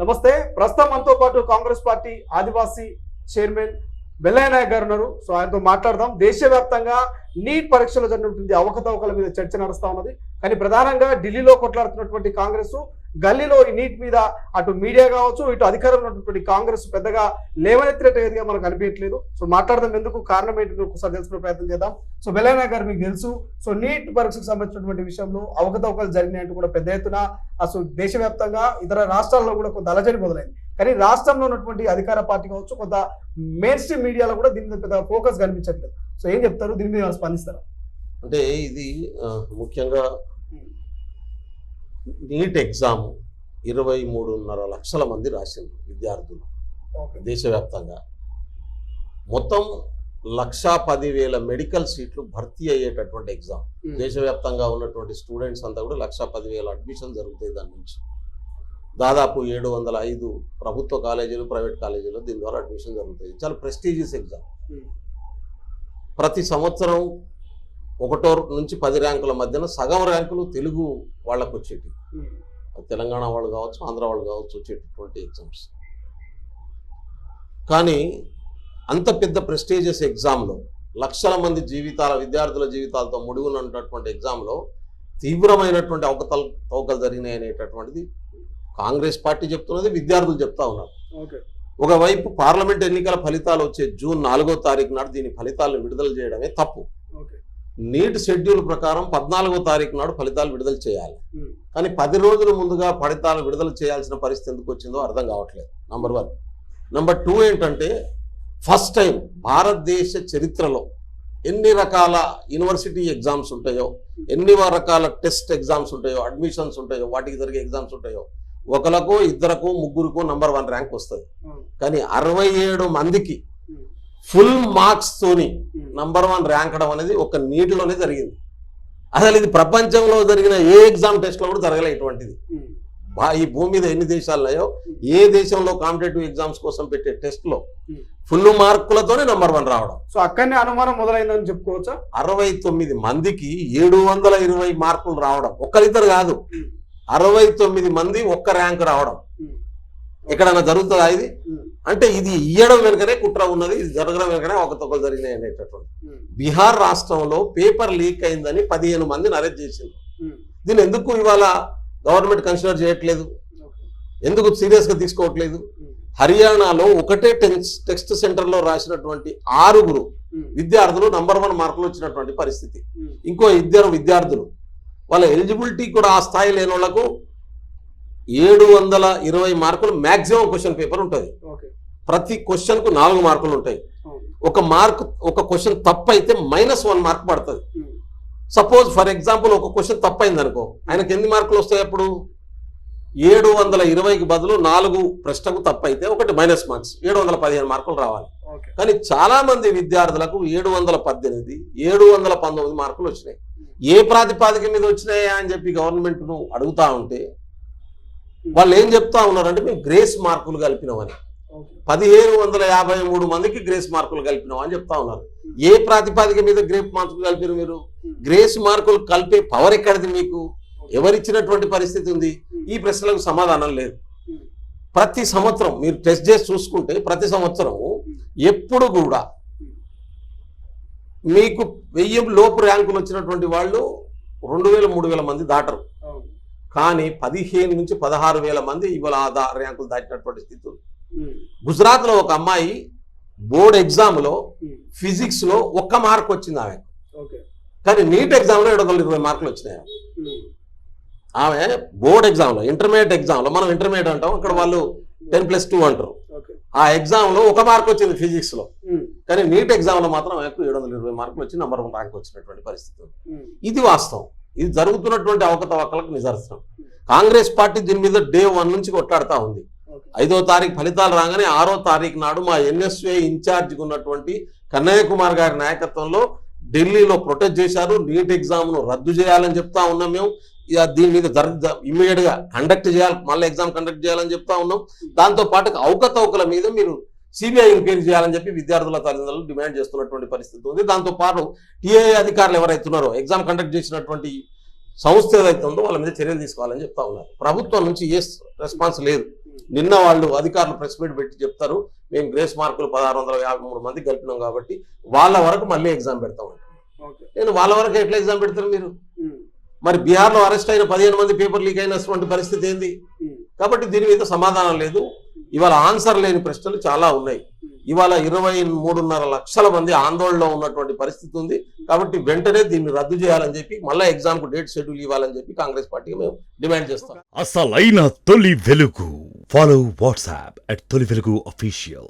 నమస్తే. ప్రస్తుతం మనతో పాటు కాంగ్రెస్ పార్టీ ఆదివాసీ చైర్మన్ వెల్లయ్య నాయక్ గారు ఉన్నారు. సో ఆయనతో మాట్లాడదాం. దేశవ్యాప్తంగా నీట్ పరీక్షలో జరిగినటువంటి అవకతవకల మీద చర్చ నడుస్తా ఉన్నది. కానీ ప్రధానంగా ఢిల్లీలో కొట్లాడుతున్నటువంటి కాంగ్రెస్ గల్లీలో ఈ నీట్ మీద అటు మీడియా కావచ్చు, ఇటు అధికారంలో ఉన్నటువంటి కాంగ్రెస్ పెద్దగా లేవనెత్తినట్టుగా మనకు అనిపించట్లేదు. సో మాట్లాడదాం, ఎందుకు కారణం ఏంటి ఒకసారి తెలుసుకునే ప్రయత్నం చేద్దాం. సో వెల్లయ్య నాయక్ గారు, మీకు తెలుసు, సో నీట్ పరీక్షకు సంబంధించినటువంటి విషయంలో అవకతవకలు జరిగినట్టు కూడా పెద్ద ఎత్తున అసలు దేశవ్యాప్తంగా ఇతర రాష్ట్రాల్లో కూడా కొంత అలజడి మొదలైంది. కానీ రాష్ట్రంలో ఉన్నటువంటి అధికార పార్టీ కావచ్చు, కొంత మెయిన్ స్ట్రీమ్ మీడియాలో కూడా దీని మీద పెద్ద ఫోకస్ కనిపించట్లేదు. సో ఏం చెప్తారు, దీని మీద స్పందిస్తారా? అంటే ఇది ముఖ్యంగా నీట్ ఎగ్జామ్ 23.5 లక్షల మంది రాసింది విద్యార్థులు దేశవ్యాప్తంగా. మొత్తం 1,10,000 మెడికల్ సీట్లు భర్తీ అయ్యేటటువంటి ఎగ్జామ్. దేశవ్యాప్తంగా ఉన్నటువంటి స్టూడెంట్స్ అంతా కూడా 1,10,000 అడ్మిషన్ జరుగుతాయి. దాని నుంచి దాదాపు 705 ప్రభుత్వ కాలేజీలు, ప్రైవేట్ కాలేజీలు దీని ద్వారా అడ్మిషన్ జరుగుతాయి. చాలా ప్రెస్టీజియస్ ఎగ్జామ్. ప్రతి సంవత్సరం 1 నుంచి 10 ర్యాంకుల మధ్యన సగం ర్యాంకులు తెలుగు వాళ్ళకు వచ్చేటి, తెలంగాణ వాళ్ళు కావచ్చు, ఆంధ్ర వాళ్ళు కావచ్చు, వచ్చేటటువంటి ఎగ్జామ్స్. కానీ అంత పెద్ద ప్రెస్టీజియస్ ఎగ్జామ్లో లక్షల మంది విద్యార్థుల జీవితాలతో ముడిగి ఉన్నటువంటి ఎగ్జామ్లో తీవ్రమైనటువంటి అవకతవకలు జరిగినాయి అనేటటువంటిది కాంగ్రెస్ పార్టీ చెప్తున్నది, విద్యార్థులు చెప్తా ఉన్నారు. ఒకవైపు పార్లమెంట్ ఎన్నికల ఫలితాలు వచ్చే జూన్ 4వ తారీఖు నాడు దీని ఫలితాలను విడుదల చేయడమే తప్పు. నీట్ షెడ్యూల్ ప్రకారం 14వ తారీఖు నాడు ఫలితాలు విడుదల చేయాలి. కానీ 10 రోజుల ముందుగా ఫలితాలు విడుదల చేయాల్సిన పరిస్థితి ఎందుకు వచ్చిందో అర్థం కావట్లేదు. నంబర్ 1. నంబర్ 2 ఏంటంటే, ఫస్ట్ టైం భారతదేశ చరిత్రలో ఎన్ని రకాల యూనివర్సిటీ ఎగ్జామ్స్ ఉంటాయో, ఎన్ని రకాల టెస్ట్ ఎగ్జామ్స్ ఉంటాయో, అడ్మిషన్స్ ఉంటాయో, వాటికి జరిగే ఎగ్జామ్స్ ఉంటాయో, ఒకరికో ఇద్దరికో ముగ్గురికో నంబర్ 1 ర్యాంక్ వస్తుంది. కానీ 67 మందికి ఫుల్ మార్క్స్ తోని నంబర్ 1 ర్యాంకడం అనేది ఒక నీటిలోనే జరిగింది. అసలు ఇది ప్రపంచంలో జరిగిన ఏ ఎగ్జామ్ టెస్ట్లో కూడా జరగలే ఇటువంటిది. ఈ భూమి మీద ఎన్ని దేశాలున్నాయో ఏ దేశంలో కాంపిటేటివ్ ఎగ్జామ్స్ కోసం పెట్టే టెస్ట్లో ఫుల్ మార్కులతోనే నంబర్ 1 రావడం. సో అక్కడనే అనుమానం మొదలైందని చెప్పుకోవచ్చా? 69 మందికి 720 మార్కులు రావడం, ఒక్కరిద్దరు కాదు, 69 మంది ఒక్క ర్యాంక్ రావడం ఎక్కడన్నా జరుగుతుందా ఇది? అంటే ఇది ఇయ్యడం వెనుకనే కుట్ర ఉన్నది, ఇది జరగడం వెనుకనే అవకతవకలు జరిగినాయి అనేటటువంటి. బీహార్ రాష్ట్రంలో పేపర్ లీక్ అయిందని 15 మందిని అరెస్ట్ చేసింది. దీన్ని ఎందుకు ఇవాళ గవర్నమెంట్ కన్సిడర్ చేయట్లేదు, ఎందుకు సీరియస్గా తీసుకోవట్లేదు? హర్యానాలో ఒకటే టెక్స్ట్ సెంటర్లో రాసినటువంటి 6 విద్యార్థులు నంబర్ 1 మార్కులు వచ్చినటువంటి పరిస్థితి. ఇంకో 2 విద్యార్థులు వాళ్ళ ఎలిజిబిలిటీ కూడా ఆ స్థాయి లేని వాళ్ళకు 720 మార్కులు మ్యాక్సిమం క్వశ్చన్ పేపర్ ఉంటుంది. ప్రతి క్వశ్చన్కు 4 మార్కులు ఉంటాయి. ఒక క్వశ్చన్ తప్పు అయితే -1 మార్క్ పడుతుంది. సపోజ్ ఫర్ ఎగ్జాంపుల్ ఒక క్వశ్చన్ తప్పైంది అనుకో, ఆయనకు ఎన్ని మార్కులు వస్తాయి? అప్పుడు 720కి బదులు 4 ప్రశ్నకు తప్పు అయితే ఒకటి మైనస్ మార్క్స్, 715 మార్కులు రావాలి. కానీ చాలా మంది విద్యార్థులకు 718, 719 మార్కులు వచ్చినాయి. ఏ ప్రాతిపాదిక మీద వచ్చినాయా అని చెప్పి గవర్నమెంట్ను అడుగుతా ఉంటే వాళ్ళు ఏం చెప్తా ఉన్నారంటే, మేము గ్రేస్ మార్కులు కలిపినామని. 1753 మందికి గ్రేస్ మార్కులు కలిపినాం అని చెప్తా ఉన్నారు. ఏ ప్రాతిపాదిక మీద గ్రేస్ మార్కులు కలిపారు మీరు? గ్రేస్ మార్కులు కలిపే పవర్ ఎక్కడిది మీకు? ఎవరిచ్చినటువంటి పరిస్థితి ఉంది? ఈ ప్రశ్నలకు సమాధానం లేదు. ప్రతి సంవత్సరం మీరు టెస్ట్ చేసి చూసుకుంటే ప్రతి సంవత్సరం ఎప్పుడు కూడా మీకు 1000 లోపు ర్యాంకులు వచ్చినటువంటి వాళ్ళు 2000, 3000 మంది దాటరు. కానీ 15 నుంచి 16,000 మంది ఇవాళ ర్యాంకులు దాటినటువంటి స్థితి ఉంది. గుజరాత్లో ఒక అమ్మాయి బోర్డ్ ఎగ్జామ్లో ఫిజిక్స్లో 1 మార్క్ వచ్చింది ఆమె. కానీ నీట్ ఎగ్జామ్లో 720 మార్కులు వచ్చినాయి. ఆమె బోర్డ్ ఎగ్జామ్లో, ఇంటర్మీడియట్ ఎగ్జామ్లో, మనం ఇంటర్మీడియట్ అంటాం, ఇక్కడ వాళ్ళు 10+2 అంటారు. ఆ ఎగ్జామ్లో 1 మార్క్ వచ్చింది ఫిజిక్స్లో. కానీ నీట్ ఎగ్జామ్లో మాత్రం ఆమెకు 720 మార్కులు వచ్చి నంబర్ 1 ర్యాంక్ వచ్చినటువంటి పరిస్థితి. ఇది వాస్తవం. ఇది జరుగుతున్నటువంటి అవకతవకలకు నిదర్శనం. కాంగ్రెస్ పార్టీ దీని మీద డే 1 నుంచి కొట్లాడుతూ ఉంది. 5వ తారీఖు ఫలితాలు రాగానే 6వ తారీఖు నాడు మా ఎన్ఎస్ఏ ఇన్ఛార్జిగా ఉన్నటువంటి కన్నయ్య కుమార్ గారి నాయకత్వంలో ఢిల్లీలో ప్రొటెస్ట్ చేశారు. నీట్ ఎగ్జామ్ను రద్దు చేయాలని చెప్తా ఉన్నాం. మేము దీని మీద ఇమ్మీడియట్గా కండక్ట్ చేయాలి, మళ్ళీ ఎగ్జామ్ కండక్ట్ చేయాలని చెప్తా ఉన్నాం. దాంతోపాటు అవకతవకల మీద మీరు సిబిఐ ఎంక్వైరీ చేయాలని చెప్పి విద్యార్థుల తల్లిదండ్రులు డిమాండ్ చేస్తున్నటువంటి పరిస్థితి ఉంది. దాంతోపాటు టీఏఐ అధికారులు ఎవరైతున్నారో, ఎగ్జామ్ కండక్ట్ చేసినటువంటి సంస్థ ఏదైతే ఉందో వాళ్ళ మీద చర్యలు తీసుకోవాలని చెప్తా ఉన్నారు. ప్రభుత్వం నుంచి ఏ రెస్పాన్స్ లేదు. నిన్న వాళ్ళు అధికారులు ప్రెస్ మీట్ పెట్టి చెప్తారు మేము గ్రేస్ మార్కులు 1653 మంది కలిపినాం కాబట్టి వాళ్ళ వరకు మళ్ళీ ఎగ్జామ్ పెడతాం. నేను వాళ్ళ వరకు ఎట్లా ఎగ్జామ్ పెడతారు మీరు? మరి బీహార్లో అరెస్ట్ అయిన 15 మంది పేపర్ లీక్ అయినటువంటి పరిస్థితి ఏంది? కాబట్టి దీని మీద సమాధానం లేదు. ఇవాళ ఆన్సర్ లేని ప్రశ్నలు చాలా ఉన్నాయి. ఇవాళ 23.5 లక్షల మంది ఆందోళనలో ఉన్నటువంటి పరిస్థితి ఉంది. కాబట్టి వెంటనే దీన్ని రద్దు చేయాలని చెప్పి మళ్ళీ ఎగ్జామ్ కు డేట్ షెడ్యూల్ ఇవ్వాలని చెప్పి కాంగ్రెస్ పార్టీకి మేము డిమాండ్ చేస్తాం. అసలైన తొలి వెలుగు. ఫాలో వాట్సాప్ @తొలి వెలుగు official.